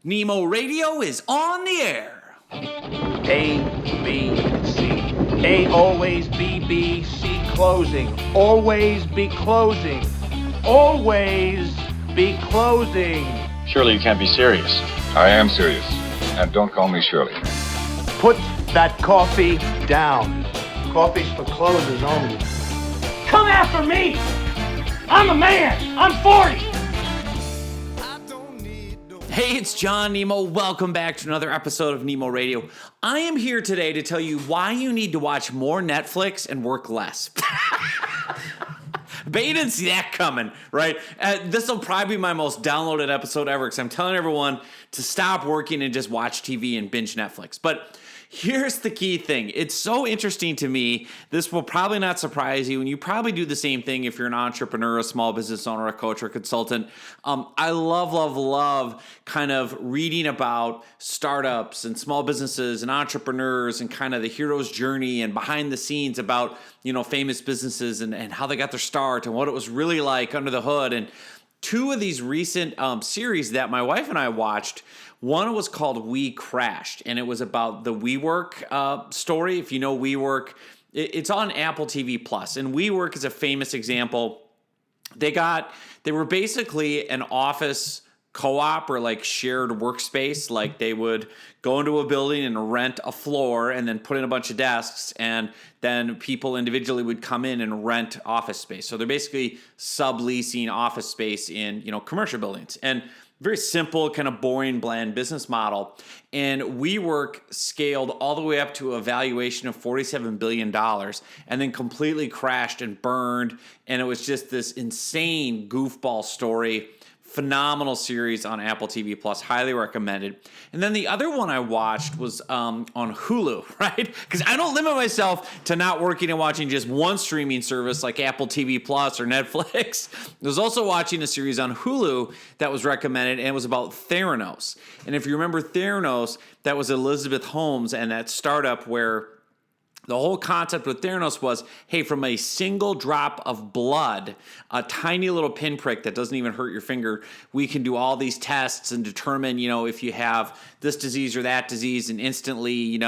Nemo Radio is on the air. A, B, C. A, always, B, C, closing. Always be closing. Always be closing. Surely you can't be serious. I am serious. And don't call me Shirley. Put that coffee down. Coffee's for closers only. Come after me! I'm a man! I'm 40! Hey, it's John Nemo. Welcome back to another episode of Nemo Radio. I am here today to tell you why you need to watch more Netflix and work less. Bet you didn't see that coming, right? This will probably be my most downloaded episode ever because I'm telling everyone to stop working and just watch TV and binge Netflix. But here's the key thing. It's so interesting to me. This will probably not surprise you, and you probably do the same thing if you're an entrepreneur, a small business owner, a coach, or a consultant. I love kind of reading about startups and small businesses and entrepreneurs and kind of the hero's journey and behind the scenes about, famous businesses and how they got their start and what it was really like under the hood. And two of these recent series that my wife and I watched, one was called We Crashed, and it was about the WeWork story. If you know WeWork, it's on Apple TV Plus, and WeWork is a famous example. They were basically an office co-op or like shared workspace. Like they would go into a building and rent a floor and then put in a bunch of desks, and then people individually would come in and rent office space. So they're basically subleasing office space in, commercial buildings. And very simple, kind of boring, bland business model. And WeWork scaled all the way up to a valuation of $47 billion and then completely crashed and burned. And it was just this insane goofball story. Phenomenal series on Apple TV Plus, highly recommended. And then the other one I watched was on Hulu, right? Because I don't limit myself to not working and watching just one streaming service like Apple TV Plus or Netflix. I was also watching a series on Hulu that was recommended, and it was about Theranos. And if you remember Theranos, that was Elizabeth Holmes and that startup where the whole concept with Theranos was, hey, from a single drop of blood, a tiny little pinprick that doesn't even hurt your finger, we can do all these tests and determine, if you have this disease or that disease, and instantly,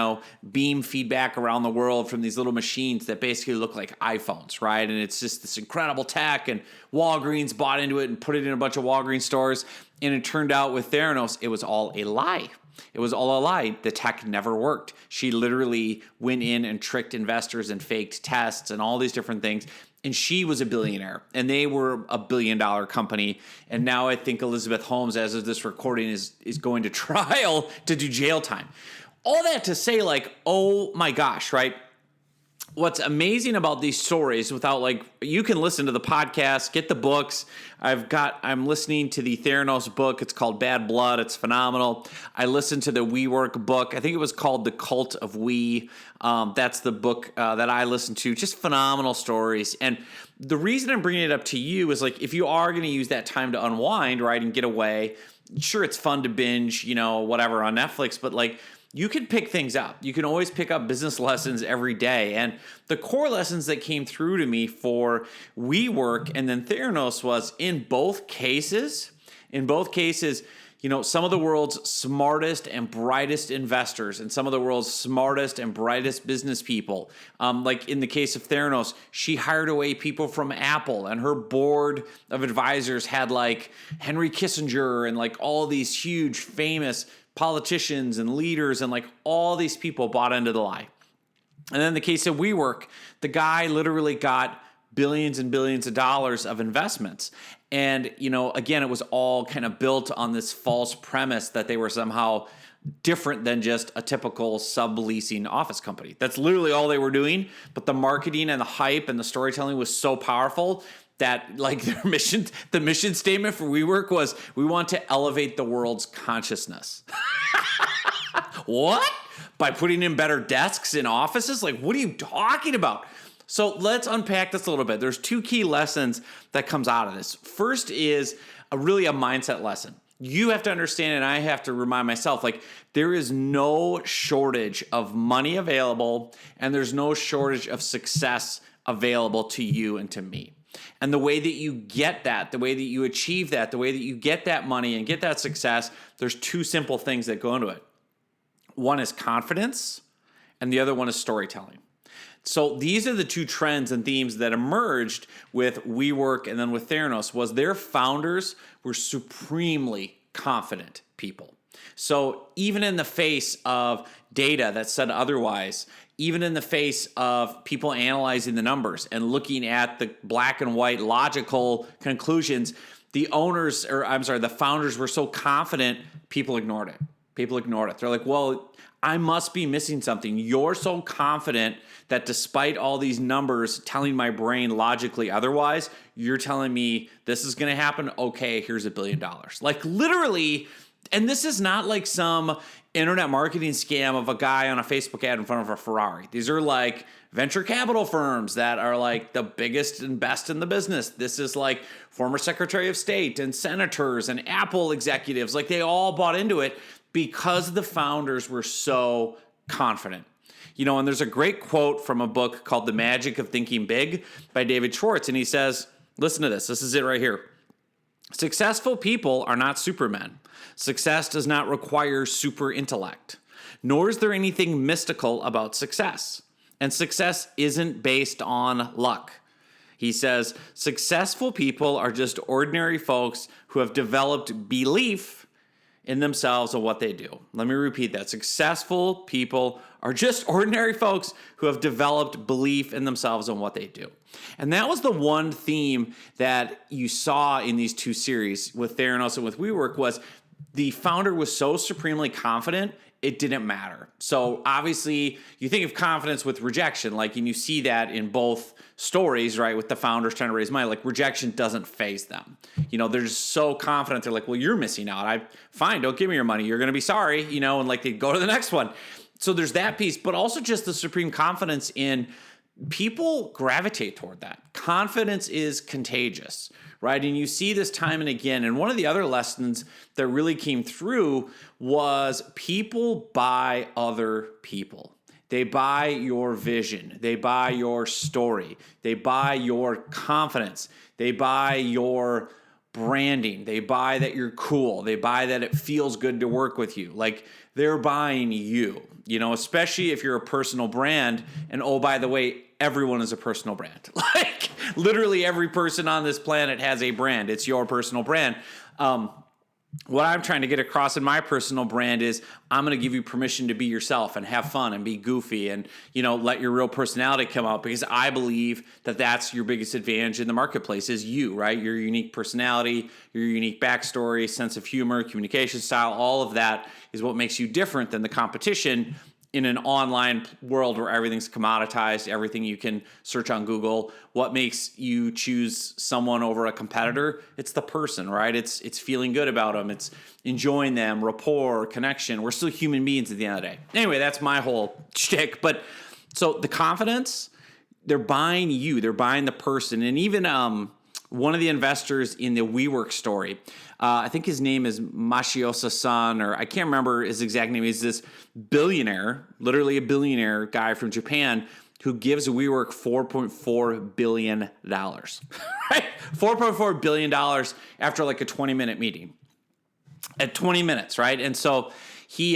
beam feedback around the world from these little machines that basically look like iPhones, right? And it's just this incredible tech, and Walgreens bought into it and put it in a bunch of Walgreens stores, and it turned out with Theranos, it was all a lie. It was all a lie. The tech never worked. She literally went in and tricked investors and faked tests and all these different things. And she was a billionaire, and they were a $1 billion company. And now I think Elizabeth Holmes, as of this recording, is going to trial to do jail time. All that to say, oh my gosh, right? What's amazing about these stories, you can listen to the podcast, get the books. I'm listening to the Theranos book. It's called Bad Blood. It's phenomenal. I listened to the WeWork book. I think it was called The Cult of We. That's the book that I listened to. Just phenomenal stories. And the reason I'm bringing it up to you is if you are going to use that time to unwind, right, and get away, sure, it's fun to binge, whatever on Netflix, but you can pick things up. You can always pick up business lessons every day. And the core lessons that came through to me for WeWork and then Theranos was in both cases, some of the world's smartest and brightest investors and some of the world's smartest and brightest business people. Like in the case of Theranos, she hired away people from Apple, and her board of advisors had Henry Kissinger and all these huge famous politicians and leaders, and all these people bought into the lie. And then in the case of WeWork, the guy literally got billions and billions of dollars of investments. And, again, it was all kind of built on this false premise that they were somehow different than just a typical subleasing office company. That's literally all they were doing. But the marketing and the hype and the storytelling was so powerful that the mission statement for WeWork was, we want to elevate the world's consciousness. What? By putting in better desks in offices? What are you talking about? So let's unpack this a little bit. There's two key lessons that comes out of this. First is really a mindset lesson. You have to understand, and I have to remind myself, there is no shortage of money available, and there's no shortage of success available to you and to me. And the way that you get that, the way that you achieve that, the way that you get that money and get that success, there's two simple things that go into it. One is confidence, and the other one is storytelling. So these are the two trends and themes that emerged with WeWork and then with Theranos, was their founders were supremely confident people. So even in the face of data that said otherwise, even in the face of people analyzing the numbers and looking at the black and white logical conclusions, the founders were so confident, people ignored it. They're like, well, I must be missing something. You're so confident that despite all these numbers telling my brain logically otherwise, you're telling me this is going to happen. Okay, here's $1 billion. Like literally, and this is not like some internet marketing scam of a guy on a Facebook ad in front of a Ferrari. These are like venture capital firms that are like the biggest and best in the business. This is like former Secretary of State and senators and Apple executives. Like they all bought into it because the founders were so confident. And there's a great quote from a book called The Magic of Thinking Big by David Schwartz. And he says, listen to this. This is it right here. Successful people are not supermen. Success does not require super intellect, nor is there anything mystical about success. And success isn't based on luck. He says, successful people are just ordinary folks who have developed belief in themselves and what they do. Let me repeat that. Successful people are just ordinary folks who have developed belief in themselves and what they do. And that was the one theme that you saw in these two series with Theranos and with WeWork, was the founder was so supremely confident, it didn't matter. So obviously you think of confidence with rejection, and you see that in both stories, right? With the founders trying to raise money, like rejection doesn't faze them. They're just so confident. They're like, well, you're missing out. Fine, don't give me your money. You're going to be sorry, and like they go to the next one. So there's that piece, but also just the supreme confidence in people gravitate toward that. Confidence is contagious, right? And you see this time and again. And one of the other lessons that really came through was people buy other people. They buy your vision. They buy your story. They buy your confidence. They buy your branding. They buy that you're cool. They buy that it feels good to work with you. Like they're buying you, especially if you're a personal brand. And oh, by the way, everyone is a personal brand. Like literally every person on this planet has a brand. It's your personal brand. What I'm trying to get across in my personal brand is I'm going to give you permission to be yourself and have fun and be goofy and, let your real personality come out, because I believe that that's your biggest advantage in the marketplace is you, right? Your unique personality, your unique backstory, sense of humor, communication style, all of that is what makes you different than the competition in an online world where everything's commoditized, everything you can search on Google. What makes you choose someone over a competitor? It's the person, right? It's feeling good about them. It's enjoying them, rapport, connection. We're still human beings at the end of the day. Anyway, that's my whole shtick. But so the confidence, they're buying you. They're buying the person. And even one of the investors in the WeWork story, I think his name is Masayoshi-san, or I can't remember his exact name. He's this billionaire, literally a billionaire guy from Japan, who gives WeWork $4.4 billion, right? $4.4 billion after like a 20-minute meeting. At 20 minutes, right? And so he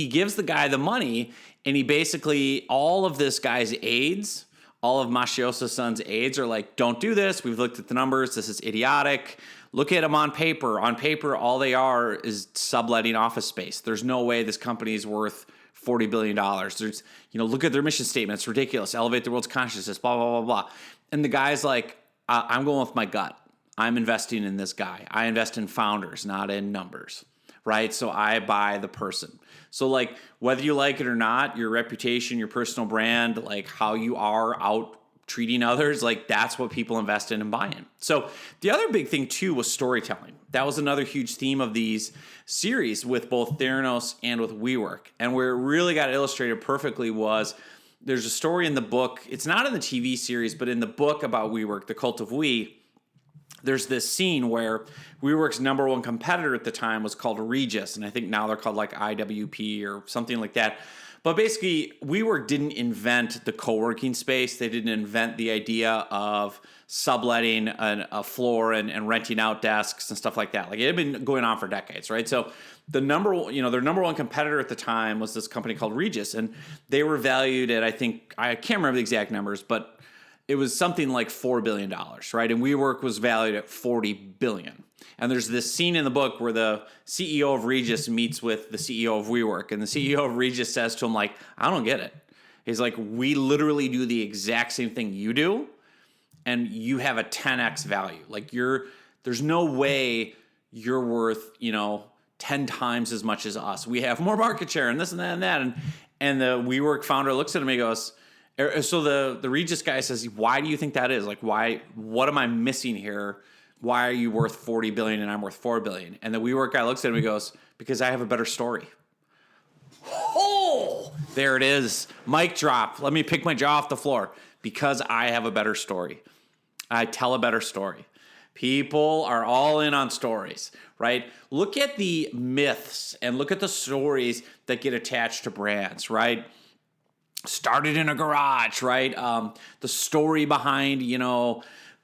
gives the guy the money, and he basically, all of this guy's aides, all of Masayoshi-san's aides are like, don't do this. We've looked at the numbers. This is idiotic. Look at them on paper. On paper, all they are is subletting office space. There's no way this company is worth $40 billion. There's, look at their mission statement. It's ridiculous. Elevate the world's consciousness, blah, blah, blah, blah. And the guy's like, I'm going with my gut. I'm investing in this guy. I invest in founders, not in numbers, right? So I buy the person. So like, whether you like it or not, your reputation, your personal brand, like how you are out treating others, like that's what people invest in and buy in. So the other big thing too was storytelling. That was another huge theme of these series with both Theranos and with WeWork. And where it really got illustrated perfectly was there's a story in the book. It's not in the TV series, but in the book about WeWork, The Cult of We, there's this scene where WeWork's number one competitor at the time was called Regis, and I think now they're called like IWP or something like that. But basically, WeWork didn't invent the co-working space. They didn't invent the idea of subletting a floor and renting out desks and stuff like that. Like, it had been going on for decades, right? So their number one competitor at the time was this company called Regis, and they were valued at, I can't remember the exact numbers, but it was something like $4 billion, right? And WeWork was valued at $40 billion. And there's this scene in the book where the CEO of Regis meets with the CEO of WeWork, and the CEO of Regis says to him, like, I don't get it. He's like, we literally do the exact same thing you do, and you have a 10x value. Like, there's no way you're worth, 10 times as much as us. We have more market share and this and that and that. And the WeWork founder looks at him and he goes, so the Regis guy says, why do you think that is? Like, what am I missing here? Why are you worth 40 billion and I'm worth 4 billion? And the WeWork guy looks at him and goes, because I have a better story. Oh, there it is. Mic drop. Let me pick my jaw off the floor. Because I have a better story. I tell a better story. People are all in on stories, right? Look at the myths and look at the stories that get attached to brands, right? Started in a garage, right? The story behind,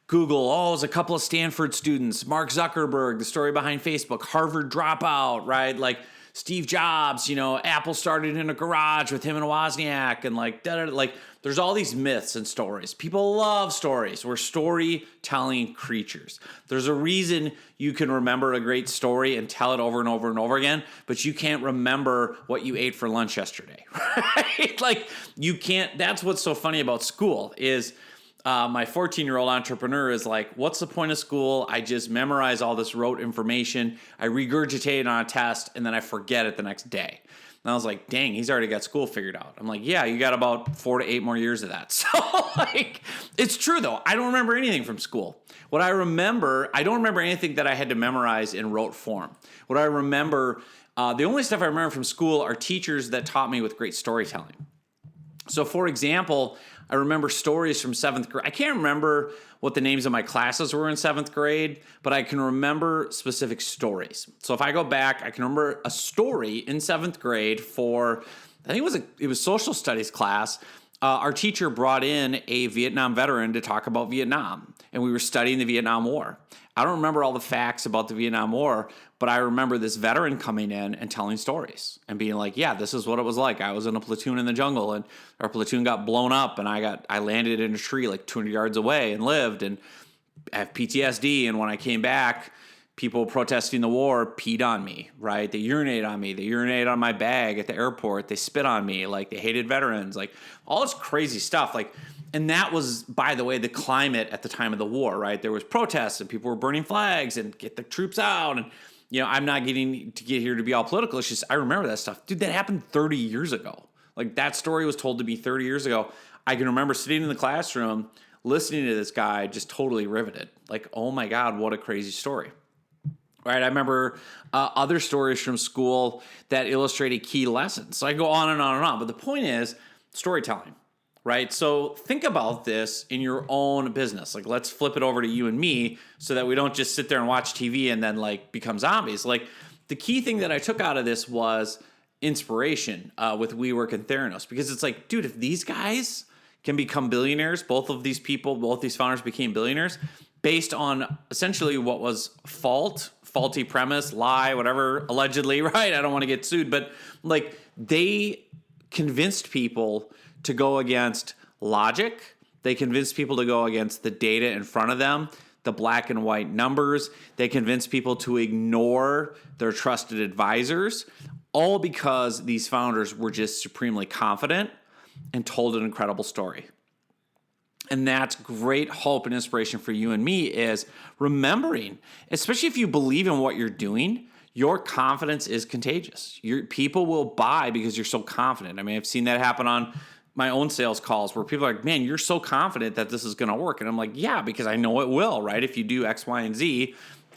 Google, it was a couple of Stanford students. Mark Zuckerberg, the story behind Facebook, Harvard dropout, right? Like Steve Jobs, Apple started in a garage with him and Wozniak, and like there's all these myths and stories. People love stories. We're storytelling creatures. There's a reason you can remember a great story and tell it over and over and over again, but you can't remember what you ate for lunch yesterday, right? Like, you can't. That's what's so funny about school is my 14-year-old entrepreneur is like, what's the point of school? I just memorize all this rote information. I regurgitate it on a test, and then I forget it the next day. And I was like, dang, he's already got school figured out. I'm like, yeah, you got about 4 to 8 more years of that. So, it's true, though. I don't remember anything from school. I don't remember anything that I had to memorize in rote form. What I remember, the only stuff I remember from school are teachers that taught me with great storytelling. So, for example, I remember stories from 7th grade. I can't remember what the names of my classes were in 7th grade, but I can remember specific stories. So if I go back, I can remember a story in 7th grade for, I think it was social studies class. Our teacher brought in a Vietnam veteran to talk about Vietnam, and we were studying the Vietnam War. I don't remember all the facts about the Vietnam War, but I remember this veteran coming in and telling stories and being like, yeah, this is what it was like. I was in a platoon in the jungle, and our platoon got blown up, and I landed in a tree like 200 yards away and lived, and I have PTSD. And when I came back, people protesting the war peed on me, right? They urinated on me. They urinated on my bag at the airport. They spit on me. Like, they hated veterans. Like, all this crazy stuff. Like, and that was, by the way, the climate at the time of the war, right? There was protests and people were burning flags and get the troops out. And, I'm not getting to get here to be all political. It's just, I remember that stuff. Dude, that happened 30 years ago. Like, that story was told to me 30 years ago. I can remember sitting in the classroom, listening to this guy, just totally riveted. Like, oh my God, what a crazy story. Right? I remember other stories from school that illustrated key lessons. So I go on and on and on. But the point is storytelling. Right? So think about this in your own business. Like, let's flip it over to you and me so that we don't just sit there and watch TV and then like become zombies. Like, the key thing that I took out of this was inspiration with WeWork and Theranos, because it's like, dude, if these guys can become billionaires, both these founders became billionaires based on essentially what was faulty premise, lie, whatever, allegedly, right? I don't want to get sued, but like, they convinced people to go against logic. They convinced people to go against the data in front of them, the black and white numbers. They convinced people to ignore their trusted advisors, all because these founders were just supremely confident and told an incredible story. And that's great hope and inspiration for you and me, is remembering, especially if you believe in what you're doing, your confidence is contagious. People will buy because you're so confident. I mean, I've seen that happen on my own sales calls where people are like, man, you're so confident that this is going to work. And I'm like, yeah, because I know it will, right? If you do X, Y, and Z,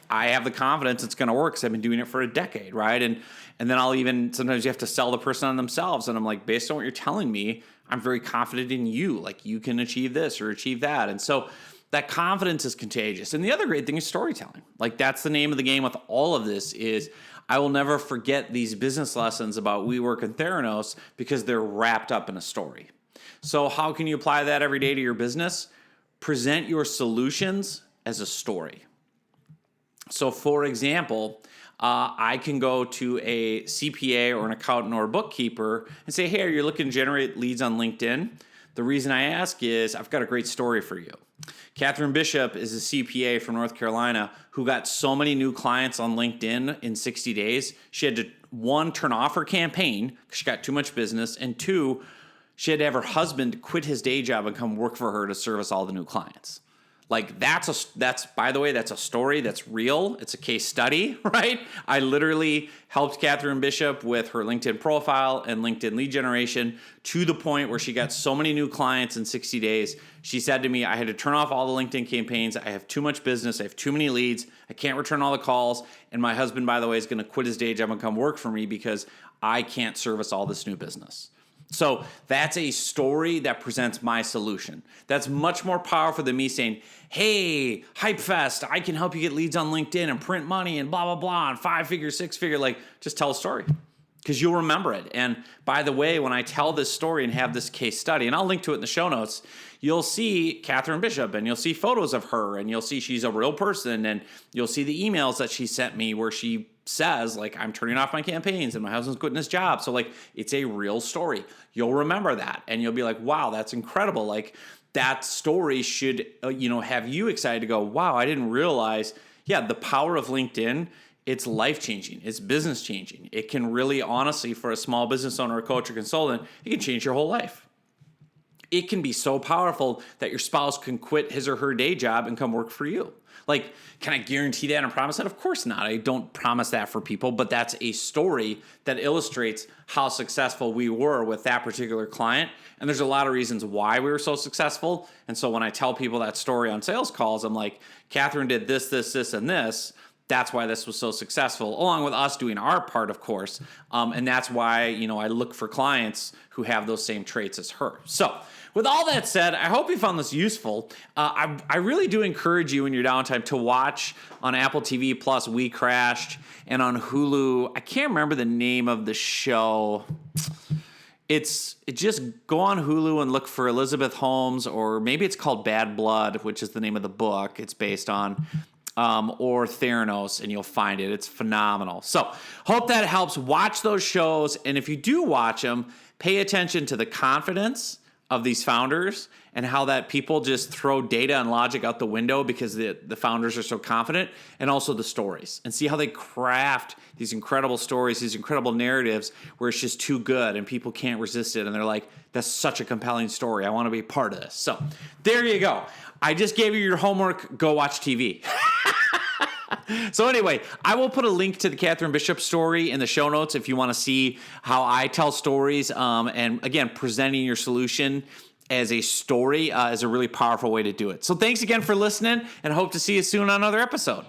I have the confidence it's going to work because I've been doing it for a decade, right? And then sometimes you have to sell the person on themselves. And I'm like, based on what you're telling me, I'm very confident in you. Like, you can achieve this or achieve that. And so That confidence is contagious. And the other great thing is storytelling. Like, that's the name of the game with all of this is I will never forget these business lessons about WeWork and Theranos because they're wrapped up in a story. So how can you apply that every day to your business? Present your solutions as a story. So for example, I can go to a CPA or an accountant or a bookkeeper and say, hey, are you looking to generate leads on LinkedIn? The reason I ask is I've got a great story for you. Catherine Bishop is a CPA from North Carolina who got so many new clients on LinkedIn in 60 days. She had to, one, turn off her campaign because she got too much business, and two, she had to have her husband quit his day job and come work for her to service all the new clients. Like that's by the way, that's a story that's real. It's a case study, right? I literally helped Catherine Bishop with her LinkedIn profile and LinkedIn lead generation to the point where she got so many new clients in 60 days. She said to me, I had to turn off all the LinkedIn campaigns. I have too much business. I have too many leads. I can't return all the calls. And my husband, by the way, is going to quit his day job and come work for me because I can't service all this new business. So that's a story that presents my solution. That's much more powerful than me saying, hey, Hypefest, I can help you get leads on LinkedIn and print money and blah, blah, blah, and 5-figure, 6-figure. Like, just tell a story because you'll remember it. And by the way, when I tell this story and have this case study, and I'll link to it in the show notes, you'll see Catherine Bishop and you'll see photos of her and you'll see she's a real person and you'll see the emails that she sent me where she says, like, I'm turning off my campaigns and my husband's quitting his job. So, like, it's a real story. You'll remember that and you'll be like, wow, that's incredible. Like, that story should, have you excited to go, wow, I didn't realize, the power of LinkedIn, it's life-changing. It's business-changing. It can really, honestly, for a small business owner, a coach, or consultant, it can change your whole life. It can be so powerful that your spouse can quit his or her day job and come work for you. Like, can I guarantee that and promise that? Of course not. I don't promise that for people, but that's a story that illustrates how successful we were with that particular client. And there's a lot of reasons why we were so successful. And so when I tell people that story on sales calls, I'm like, Catherine did this, this, this, and this. That's why this was so successful, along with us doing our part, of course. And that's why, I look for clients who have those same traits as her. So with all that said, I hope you found this useful. I really do encourage you in your downtime to watch on Apple TV Plus We Crashed and on Hulu. I can't remember the name of the show. It's just go on Hulu and look for Elizabeth Holmes, or maybe it's called Bad Blood, which is the name of the book it's based on. Or Theranos, and you'll find it. It's phenomenal. So hope that helps. Watch those shows, and if you do watch them, pay attention to the confidence of these founders and how that people just throw data and logic out the window because the founders are so confident, and also the stories, and see how they craft these incredible stories, these incredible narratives where it's just too good and people can't resist it, and they're like, that's such a compelling story. I want to be part of this. So there you go. I just gave you your homework. Go watch TV. So anyway, I will put a link to the Catherine Bishop story in the show notes if you want to see how I tell stories. And again, presenting your solution as a story is a really powerful way to do it. So thanks again for listening, and hope to see you soon on another episode.